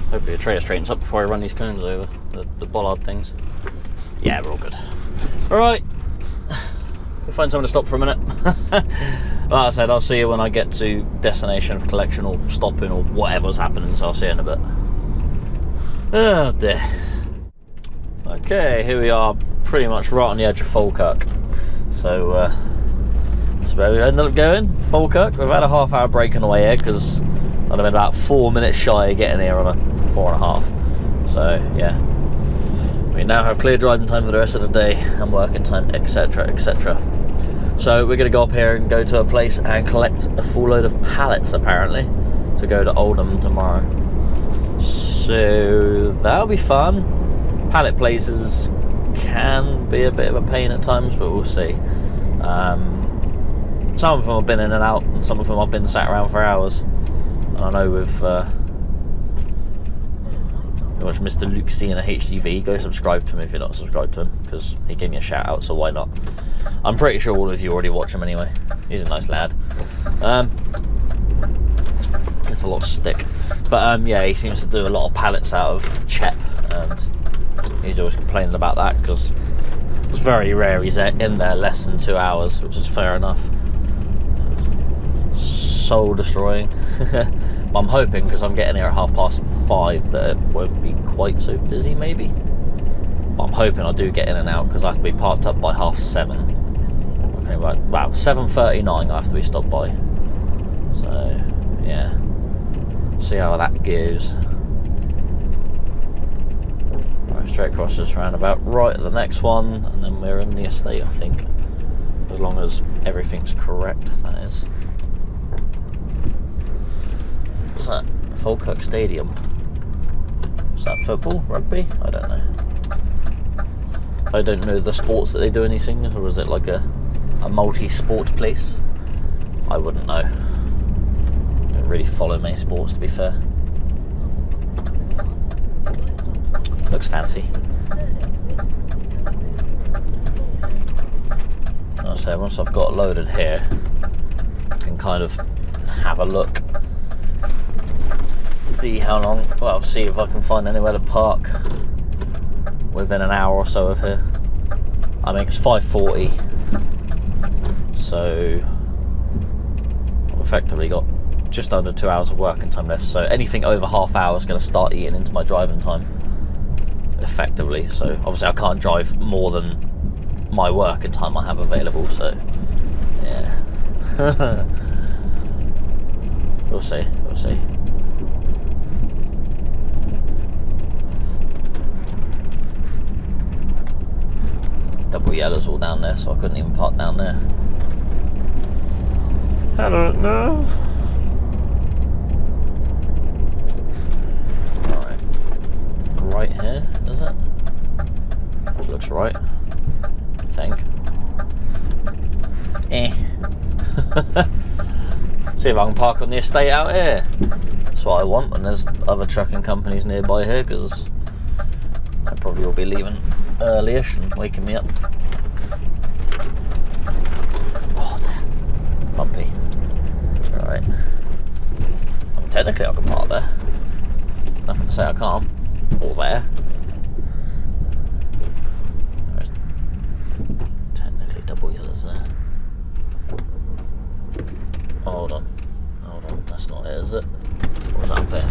Hopefully the trailer straightens up before I run these cones over, the bollard things. Yeah, we're all good. Alright, we'll find somewhere to stop for a minute. Like I said, I'll see you when I get to destination of collection or stopping or whatever's happening, so I'll see you in a bit. Oh dear. Okay, here we are, pretty much right on the edge of Falkirk. So that's where we ended up going, Falkirk. We've had a half-hour break on the way here because I'd have been about 4 minutes shy of getting here on a 4.5. So yeah, we now have clear driving time for the rest of the day and working time, etc, etc. So we're going to go up here and go to a place and collect a full load of pallets apparently to go to Oldham tomorrow. So that'll be fun. Pallet places can be a bit of a pain at times, but we'll see. Some of them have been in and out, and some of them I've been sat around for hours. And I know with Mr. Luke C in a HGV, go subscribe to him if you're not subscribed to him, because he gave me a shout out, so why not? I'm pretty sure all of you already watch him anyway. He's a nice lad. Gets a lot of stick, but yeah, he seems to do a lot of pallets out of Chet, and he's always complaining about that because it's very rare he's in there less than 2 hours, which is fair enough. Soul destroying. But I'm hoping, because I'm getting here at 5:30, that it won't be quite so busy maybe, but I'm hoping I do get in and out, because I have to be parked up by 7:30. Okay, right, wow, 7:39 I have to be stopped by, so yeah, see how that goes. Right, straight across this roundabout, right at the next one, and then we're in the estate, I think, as long as everything's correct, that is. What's that? Falkirk Stadium. Is that football? Rugby? I don't know. I don't know the sports that they do anything, or is it like a multi-sport place? I wouldn't know. Don't really follow many sports, to be fair. Looks fancy. I'll say once I've got loaded here, I can kind of have a look. See how long, well, see if I can find anywhere to park within an hour or so of here. I mean, it's 5:40, so I've effectively got just under 2 hours of working time left, so anything over half hour is going to start eating into my driving time effectively. So obviously I can't drive more than my working time I have available, so yeah. We'll see, we'll see. Double yellows all down there, so I couldn't even park down there. I don't know. Right. Right here, is it? It looks right, I think. See if I can park on the estate out here. That's what I want when there's other trucking companies nearby here, because I probably will be leaving early-ish and waking me up. Oh, damn. Bumpy. Alright. Technically I can park there. Nothing to say I can't. Or there. There's technically double yellows there. Hold on. Hold on. That's not it, is it? Or is that up there?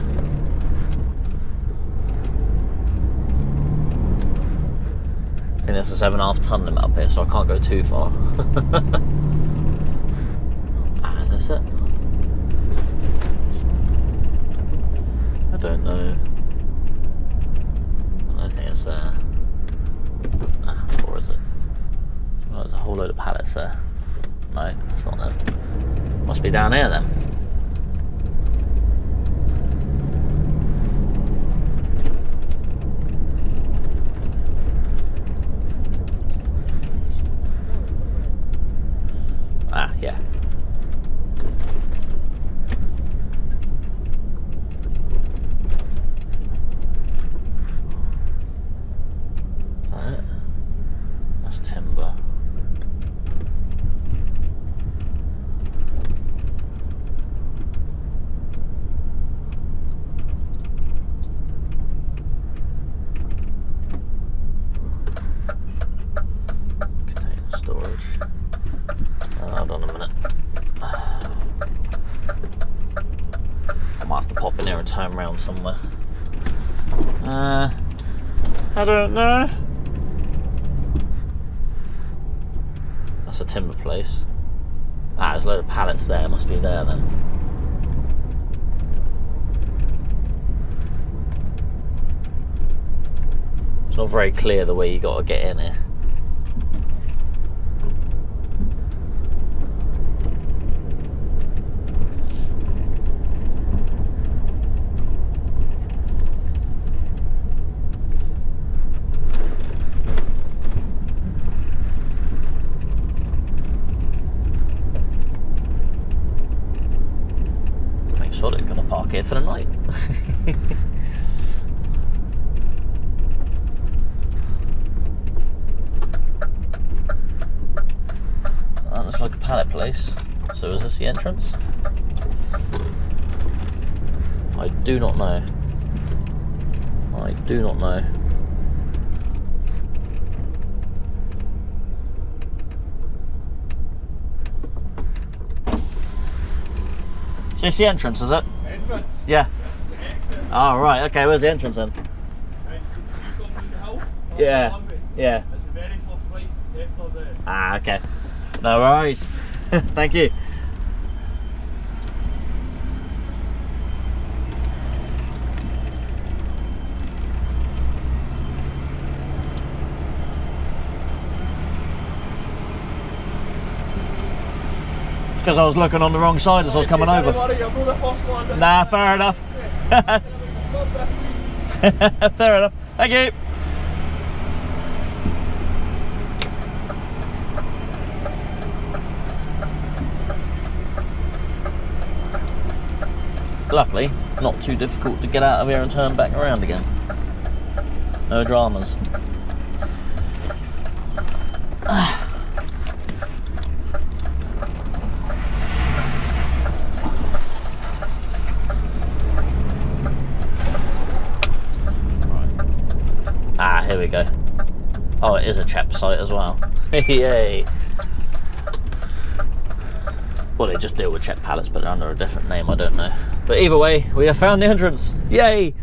I think there's a 7.5 ton limit up here, so I can't go too far. Ah, is this it? I don't know. I don't think it's there. Ah, or is it? Oh, there's a whole load of pallets there. No, it's not there. Must be down here then. Ah, yeah. Alright. That's timber. Container storage. Hold on a minute. I might have to pop in here and turn around somewhere. I don't know. That's a timber place. Ah, there's a load of pallets there. Must be there then. It's not very clear the way you got to get in here. sod it, gonna park here for the night. That looks like a pallet place. So is this the entrance? I do not know. I do not know. So it's the entrance, is it? Entrance? Yeah. Oh, right, okay, where's the entrance then? Yeah. Yeah. It's the very first right after the... Ah, okay. No worries. Thank you. Because I was looking on the wrong side as I was coming over. Nah, fair enough. Fair enough. Thank you. Luckily, not too difficult to get out of here and turn back around again. No dramas. Ah, here we go. Oh, it is a chap site as well. Yay! Well, they just deal with check pallets, but under a different name, I don't know. But either way, we have found the entrance. Yay!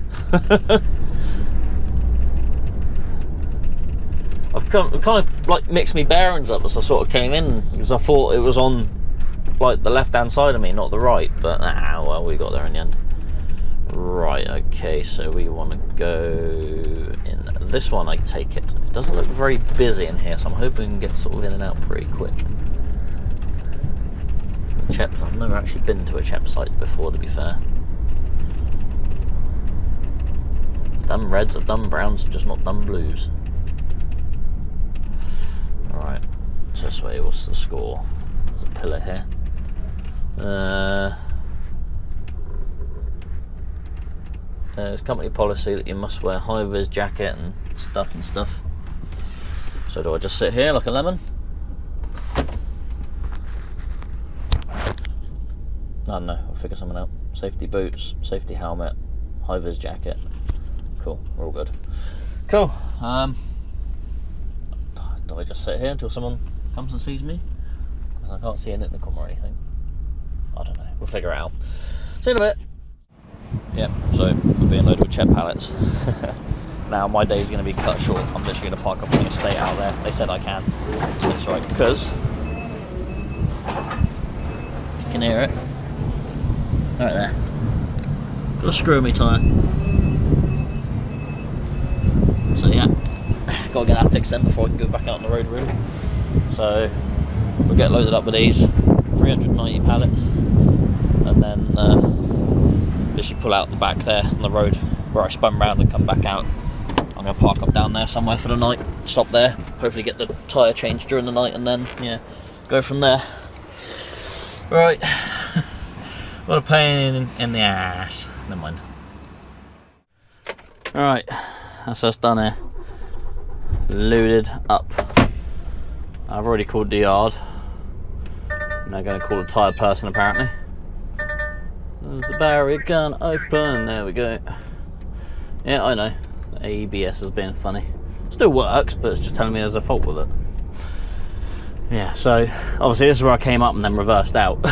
I've kind of like mixed my bearings up as I sort of came in, because I thought it was on like the left-hand side of me, not the right. But well, we got there in the end. Right, okay, so we want to go in this one, I take it. It doesn't look very busy in here, so I'm hoping we can get sort of in and out pretty quick. I've never actually been to a CHEP site before, to be fair. I've done reds, I've done browns, just not done blues. Alright, so this way, what's the score? There's a pillar here. It's company policy that you must wear high-vis jacket and stuff. So do I just sit here like a lemon? I don't know, I'll figure something out. Safety boots, safety helmet, high-vis jacket. Cool, we're all good. Cool. Do I just sit here until someone comes and sees me? Because I can't see an intercom or anything. I don't know, we'll figure it out. See you in a bit. Yep, so we're being loaded with CHEP pallets. Now my day's going to be cut short. I'm literally going to park up in the estate out there. They said I can. That's right, because you can hear it. Right there. Got a screw in my tyre. So yeah, got to get that fixed then before I can go back out on the road really. So we'll get loaded up with these 390 pallets, and then literally pull out the back there on the road where I spun round and come back out. I'm going to park up down there somewhere for the night, stop there, hopefully get the tyre changed during the night, and then yeah, go from there. Right. What a pain in the ass. Never mind. Alright, that's us done here. Loaded up. I've already called the yard. I'm now going to call the tyre person apparently. There's the barrier gun open. There we go. Yeah, I know. The ABS is being funny. Still works, but it's just telling me there's a fault with it. Yeah, so obviously this is where I came up and then reversed out,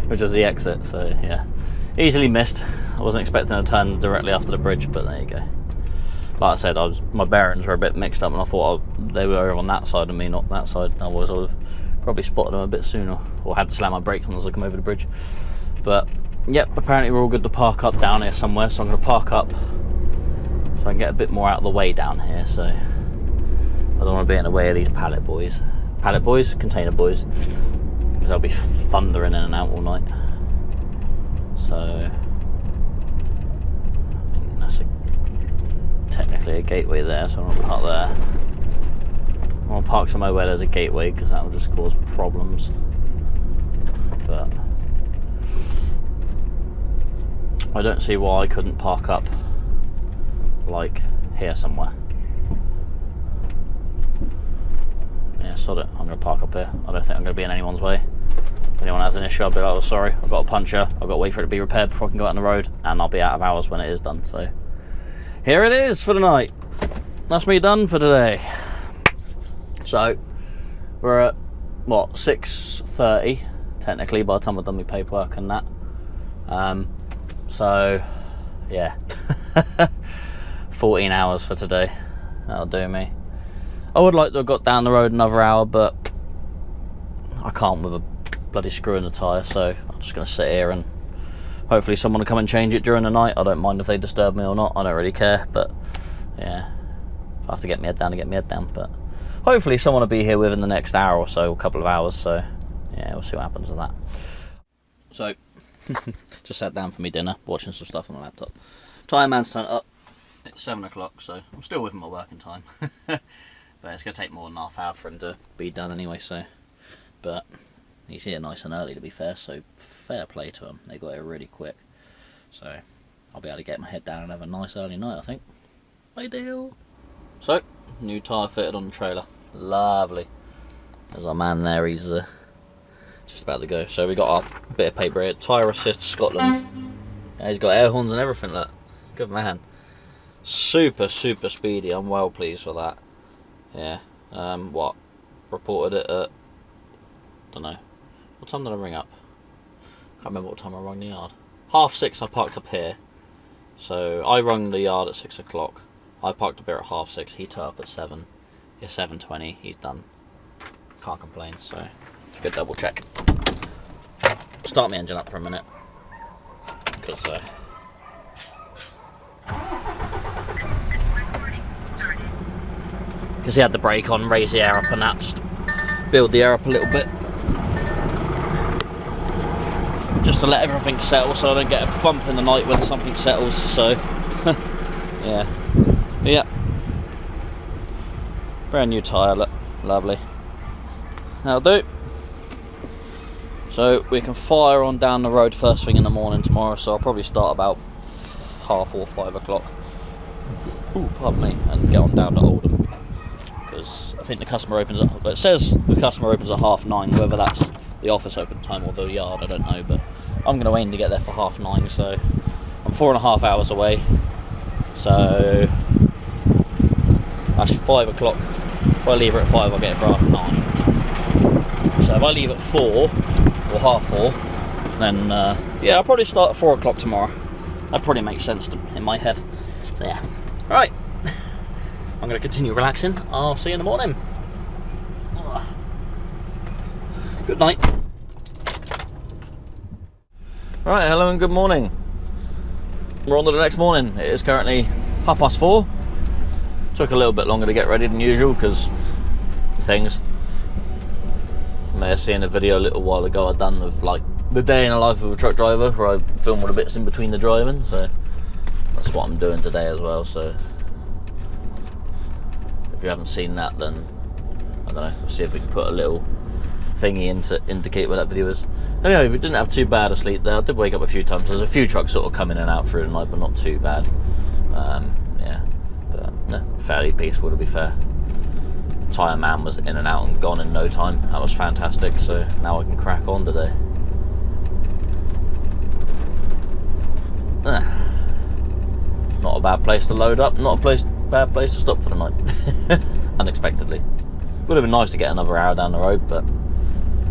which was the exit, so yeah. Easily missed. I wasn't expecting to turn directly after the bridge, but there you go. Like I said, my bearings were a bit mixed up and I thought they were over on that side of me, not that side. Otherwise I would have probably spotted them a bit sooner, or had to slam my brakes on as I come over the bridge. But yep, apparently we're all good to park up down here somewhere, so I'm going to park up so I can get a bit more out of the way down here, so I don't want to be in the way of these pallet boys. Pallet boys, container boys, because they'll be thundering in and out all night. So, I mean, that's technically a gateway there, so I'm going to park there. I want to park somewhere where there's a gateway, because that will just cause problems. But I don't see why I couldn't park up like here somewhere. Yeah, sod it. I'm going to park up here. I don't think I'm going to be in anyone's way. If anyone has an issue, I'll be like, oh sorry, I've got a puncture, I've got to wait for it to be repaired before I can go out on the road, and I'll be out of hours when it is done. So here it is for the night. That's me done for today. So we're at what, 6:30 technically by the time I've done my paperwork and that. So yeah, 14 hours for today. That'll do me. I would like to have got down the road another hour, but I can't with a bloody screw in the tyre, so I'm just going to sit here and hopefully someone will come and change it during the night. I don't mind if they disturb me or not, I don't really care, but yeah, if I have to get my head down to get my head down, but hopefully someone will be here within the next hour or so, a couple of hours, so yeah, we'll see what happens with that. So, just sat down for me dinner, watching some stuff on my laptop. Tyre man's turned up, it's 7 o'clock, so I'm still within my working time. But it's going to take more than half hour for him to be done anyway, so. But he's here nice and early, to be fair, so fair play to him. They got here really quick. So I'll be able to get my head down and have a nice early night, I think. Ideal. So, new tyre fitted on the trailer. Lovely. There's our man there, he's just about to go. So we got our bit of paper here. Tyre Assist Scotland. Yeah, he's got air horns and everything, look. Good man. Super, super speedy. I'm well pleased with that. Yeah, what? Reported it at, don't know, what time did I ring up? Can't remember what time I rung the yard. 6:30 I parked up here. So I rung the yard at 6 o'clock. I parked up here at 6:30. He turned up at 7. Yeah, 7:20. He's done. Can't complain. So just go double check. Start my engine up for a minute, because he had the brake on, raise the air up and that, just build the air up a little bit. Just to let everything settle so I don't get a bump in the night when something settles, so yeah. Yeah. Brand new tyre, look, lovely. That'll do. So we can fire on down the road first thing in the morning tomorrow, so I'll probably start about 4:30, 5 o'clock. Ooh, pardon me, and get on down to Oldham. Because I think the customer opens at, it says the customer opens at 9:30, whether that's the office open time or the yard, I don't know, but I'm going to aim to get there for 9:30, so I'm 4.5 hours away, so that's 5 o'clock. If I leave her at 5, I'll get it for 9:30. So if I leave at 4 or 4:30, then yeah, I'll probably start at 4 o'clock tomorrow. That probably makes sense in my head. So yeah, alright. I'm going to continue relaxing. I'll see you in the morning. Good night. Right, hello and good morning. We're on to the next morning. It is currently 4:30. Took a little bit longer to get ready than usual because things. You may have seen a video a little while ago I'd done of like the day in the life of a truck driver, where I filmed all the bits in between the driving, so that's what I'm doing today as well. So if you haven't seen that, then I don't know, we'll see if we can put a little thingy in to indicate where that video is. Anyway, we didn't have too bad a sleep there. I did wake up a few times. There's a few trucks sort of coming in and out through the night, but not too bad. Yeah, but no, fairly peaceful, to be fair. Tyre man was in and out and gone in no time. That was fantastic, so now I can crack on today. Not a bad place to load up, not a bad place to stop for the night. Unexpectedly. Would have been nice to get another hour down the road, but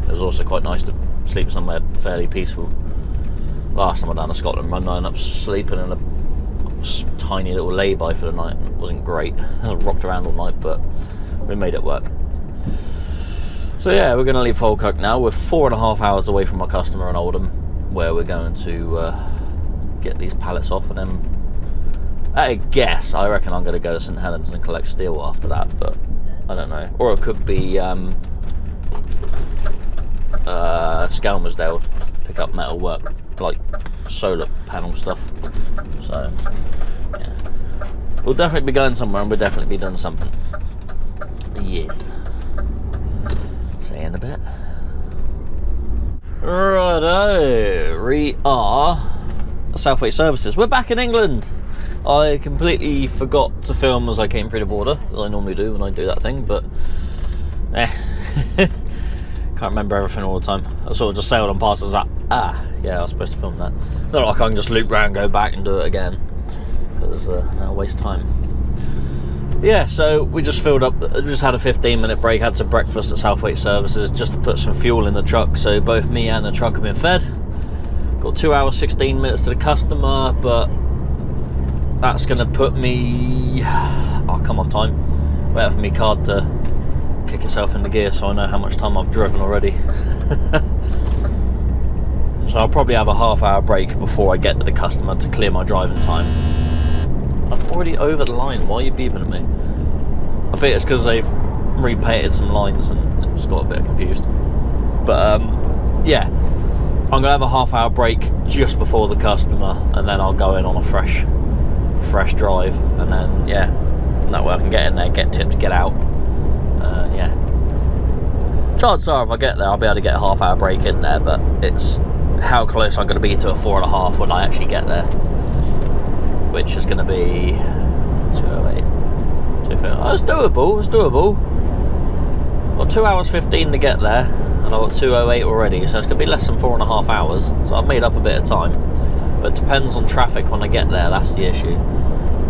it was also quite nice to sleep somewhere fairly peaceful. Last time I down to Scotland, I ended up sleeping in a tiny little lay-by for the night. It wasn't great. I rocked around all night, but we made it work. So yeah, we're going to leave Falkirk now. We're 4.5 hours away from our customer in Oldham, where we're going to get these pallets off, and then I reckon I'm going to go to St Helens and collect steel after that, but I don't know. Or it could be Skelmersdale, pick up metal work, like solar panel stuff. So yeah, we'll definitely be going somewhere, and we'll definitely be doing something. Yes. See you in a bit. Righto, we are Southway Services. We're back in England. I completely forgot to film as I came through the border, as I normally do when I do that thing, but can't remember everything all the time. I sort of just sailed on past and was like, yeah, I was supposed to film that. Not like I can just loop round, go back and do it again, because that'll waste time. Yeah, so we just filled up, just had a 15-minute break, had some breakfast at Southway Services just to put some fuel in the truck, so both me and the truck have been fed. Got 2 hours 16 minutes to the customer, but that's going to put me, come on time, wait for me card to kick itself into gear so I know how much time I've driven already. So I'll probably have a half-hour break before I get to the customer to clear my driving time. I'm already over the line. Why are you beeping at me? I think it's because they've repainted some lines and it's got a bit confused. But yeah, I'm going to have a half-hour break just before the customer, and then I'll go in on a fresh drive, and then yeah, that way I can get in there, get tipped, get out. Yeah. Chances are if I get there I'll be able to get a half-hour break in there, but it's how close I'm going to be to a 4.5 when I actually get there, which is going to be 208. Oh, it's doable. It's doable. I've got 2 hours 15 to get there, and I've got 208 already, so it's going to be less than 4.5 hours. So I've made up a bit of time, but it depends on traffic when I get there. That's the issue.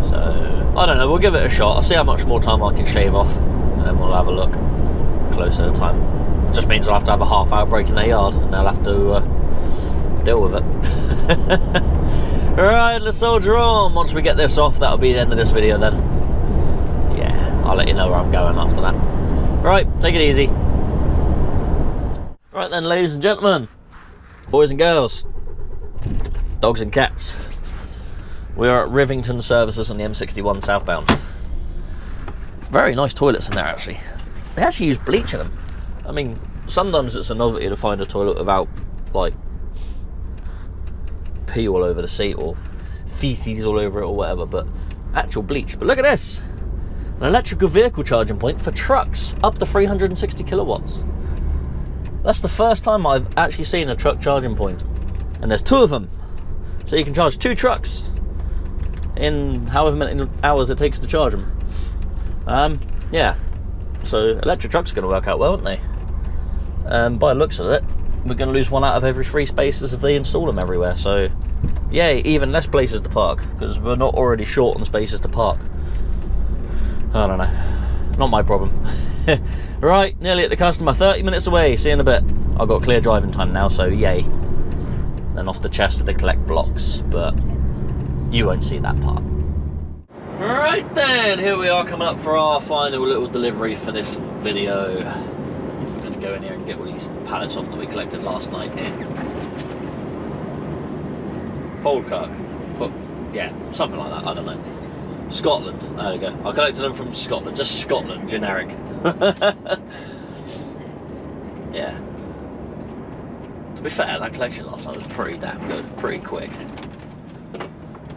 So I don't know. We'll give it a shot. I'll see how much more time I can shave off, and then we'll have a look closer to time. It just means I'll have to have a half-hour break in their yard, and they'll have to deal with it. Alright, let's soldier on. Once we get this off, that'll be the end of this video then. Yeah, I'll let you know where I'm going after that. Right, take it easy. Right then, ladies and gentlemen, boys and girls, dogs and cats, we are at Rivington Services on the M61 southbound. Very nice toilets in there, actually. They actually use bleach in them. I mean, sometimes it's a novelty to find a toilet without, like, pee all over the seat or feces all over it or whatever, but actual bleach. But look at this, an electrical vehicle charging point for trucks up to 360 kilowatts. That's the first time I've actually seen a truck charging point, and there's 2 of them, so you can charge 2 trucks in however many hours it takes to charge them. Yeah, so electric trucks are going to work out well, aren't they? By the looks of it, we're going to lose 1 out of every 3 spaces if they install them everywhere, so yay, even less places to park, because we're not already short on spaces to park. I don't know, not my problem. Right, nearly at the customer, 30 minutes away, see you in a bit. I've got clear driving time now, so yay. Then off to Chester to collect blocks, but you won't see that part. Right then, here we are coming up for our final little delivery for this video. Go in here and get all these pallets off that we collected last night in Falkirk. Yeah, something like that, I don't know. Scotland, there we go. I collected them from Scotland, just Scotland, generic. Yeah. To be fair, that collection last night was pretty damn good, pretty quick.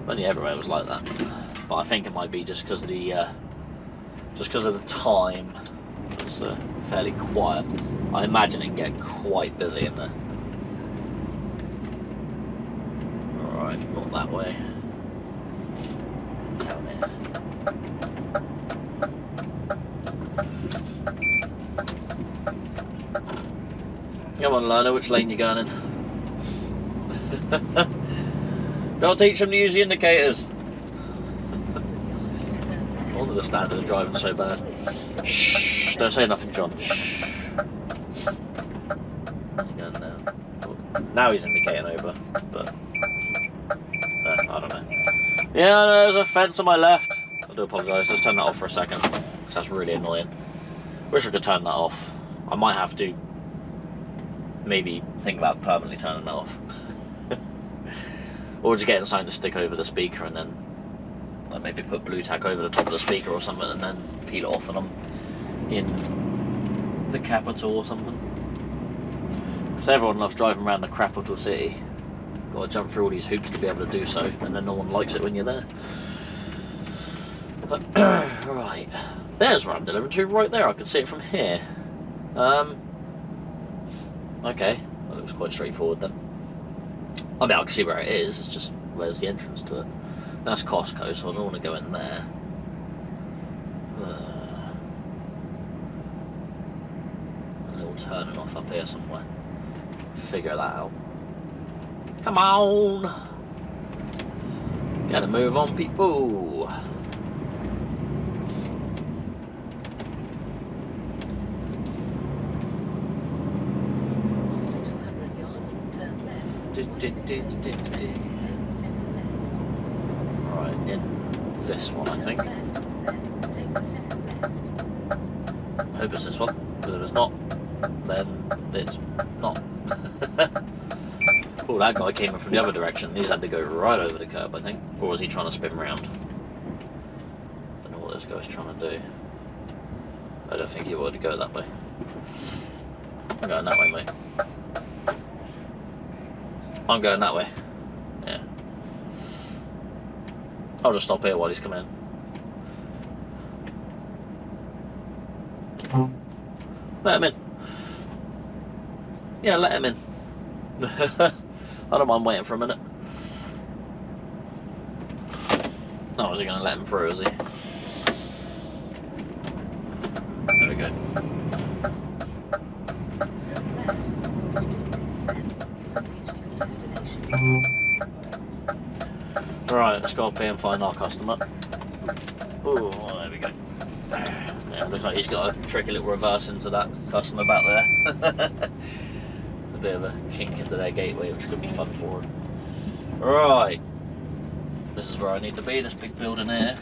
Only everywhere was like that. But I think it might be just because of the time. It was fairly quiet. I imagine it can get quite busy in there. Alright, not that way. Down there. Come on, Lana, which lane you going in? Don't teach them to use the indicators. No wonder the standard of driving so bad. Shh, don't say nothing, John. Shh. Where's he going now? Oh, now he's indicating over, but I don't know. Yeah, there's a fence on my left. I do apologise, let's turn that off for a second, because that's really annoying. Wish I could turn that off. I might have to maybe think about permanently turning that off. Or just getting something to stick over the speaker and then like maybe put blue tack over the top of the speaker or something and then peel it off and I'm in the capital or something. Because everyone loves driving around the capital city. Got to jump through all these hoops to be able to do so, and then no one likes it when you're there. But right, there's where I'm delivering to, right there. I can see it from here. Okay, that looks quite straightforward then. I mean, I can see where it is. It's just where's the entrance to it? That's Costco, so I don't want to go in there. A little turning off up here somewhere. Figure that out. Come on! Gotta move on, people! Right, in this one, I think. I hope it's this one, because if it's not, then it's not. Oh, that guy came in from the other direction. He's had to go right over the curb, I think. Or was he trying to spin round? I don't know what this guy's trying to do. I don't think he would go that way. I'm going that way, mate. I'm going that way. Yeah. I'll just stop here while he's coming in. Let him in. Yeah, let him in. I don't mind waiting for a minute. Oh, is he going to let him through, is he? There we go. Right, let's go up here and find our customer. Oh, there we go. Yeah, looks like he's got a tricky little reverse into that customer back there. It's a bit of a kink into their gateway, which could be fun for him. Right, this is where I need to be, this big building here.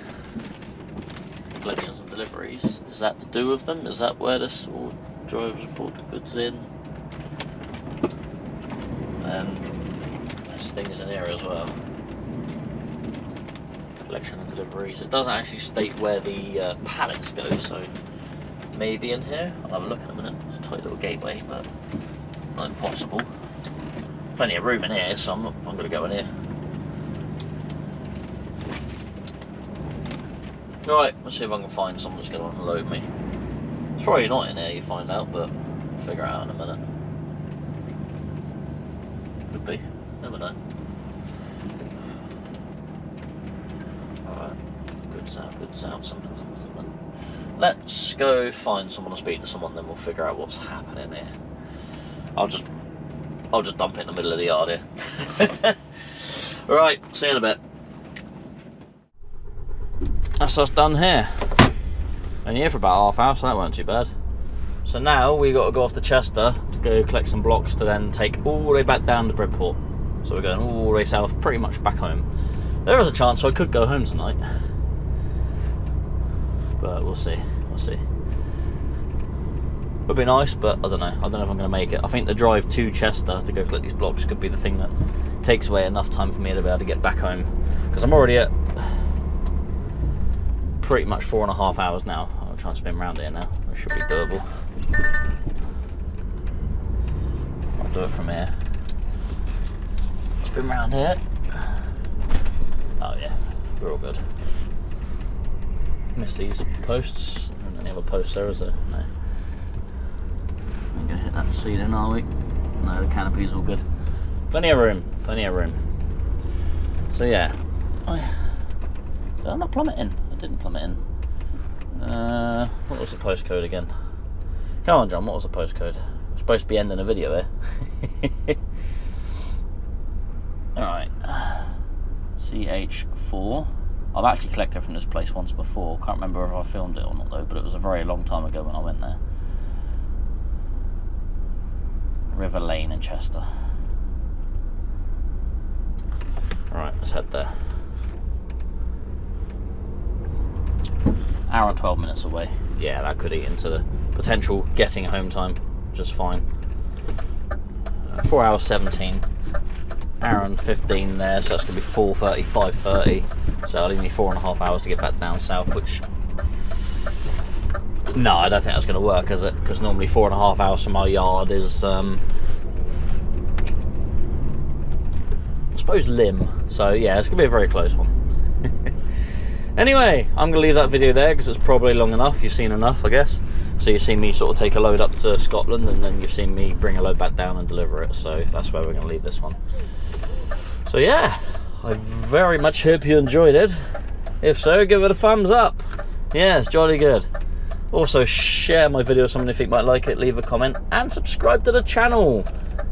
Collections and deliveries. Is that to do with them? Is that where this all drivers report the goods in? And there's things in here as well. Collection and deliveries. It doesn't actually state where the pallets go, so maybe in here. I'll have a look in a minute. It's a tight little gateway, but not impossible. Plenty of room in here, so I'm going to go in here. Right, let's see if I can find someone that's going to unload me. It's probably not in here, you find out, but I'll figure it out in a minute. Could be, never know. Alright, good sound, something. Let's go find someone to speak to someone, then we'll figure out what's happening here. I'll just dump it in the middle of the yard here. Right, see you in a bit. That's us done here. Been here for about half hour, so that weren't too bad. So now we got to go off to Chester to go collect some blocks to then take all the way back down to Bridport. So we're going all the way south, pretty much back home. There is a chance I could go home tonight, but we'll see. We'll see. Would be nice, but I don't know. I don't know if I'm going to make it. I think the drive to Chester to go collect these blocks could be the thing that takes away enough time for me to be able to get back home, because I'm already at pretty much 4.5 hours now. I'll try and spin around here now. It should be doable. I'll do it from here. Spin around here. Oh yeah, we're all good. Missed these posts. And any other posts there, is there? No. We're gonna hit that ceiling, are we? No, the canopy's all good. Plenty of room, plenty of room. So yeah. Did I not plummet in? I didn't plummet in. What was the postcode again? Come on, John, what was the postcode? I'm supposed to be ending a video here. Alright. CH4. I've actually collected from this place once before. Can't remember if I filmed it or not though, but it was a very long time ago when I went there. River Lane in Chester. Alright, let's head there. Hour and 12 minutes away. Yeah, that could eat into the potential getting home time just fine. 4 hours 17. Hour and 15 there, so that's going to be 4:30, 5:30. So that'll leave me 4.5 hours to get back down south, which... No, I don't think that's going to work, is it? Because normally 4.5 hours from our yard is... I suppose Lim. So yeah, it's going to be a very close one. Anyway, I'm going to leave that video there because it's probably long enough. You've seen enough, I guess. So you've seen me sort of take a load up to Scotland, and then you've seen me bring a load back down and deliver it. So that's where we're going to leave this one. So yeah, I very much hope you enjoyed it. If so, give it a thumbs up. Yeah, it's jolly good. Also, share my video with someone you think might like it, leave a comment, and subscribe to the channel.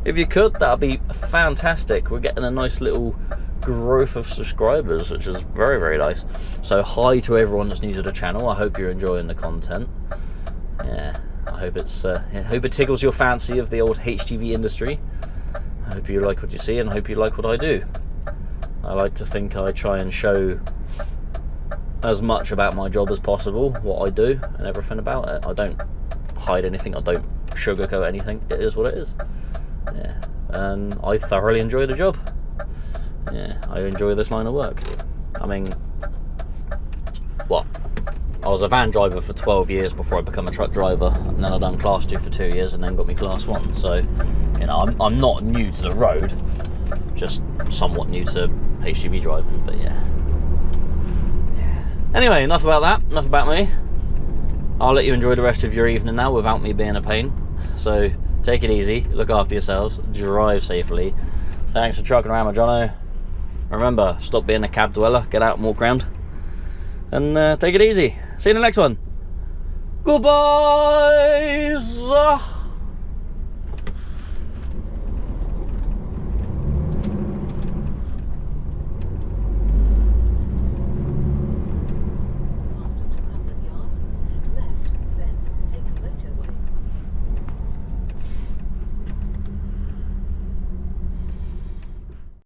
If you could, that'd be fantastic. We're getting a nice little growth of subscribers, which is very, very nice. So hi to everyone that's new to the channel. I hope you're enjoying the content. Yeah, I hope it tickles your fancy of the old HGV industry. I hope you like what you see, and I hope you like what I do. I like to think I try and show as much about my job as possible, what I do and everything about it. I don't hide anything, I don't sugarcoat anything. It is what it is. Yeah, and I thoroughly enjoy the job. Yeah, I enjoy this line of work. I mean, what? I was a van driver for 12 years before I became a truck driver, and then I done class 2 for 2 years, and then got me class 1. So, you know, I'm not new to the road, just somewhat new to HGV driving. But yeah. Anyway, enough about that. Enough about me. I'll let you enjoy the rest of your evening now without me being a pain. So take it easy, look after yourselves, drive safely. Thanks for trucking around with Jono. Remember, stop being a cab dweller, get out and walk around. And take it easy. See you in the next one. Goodbye!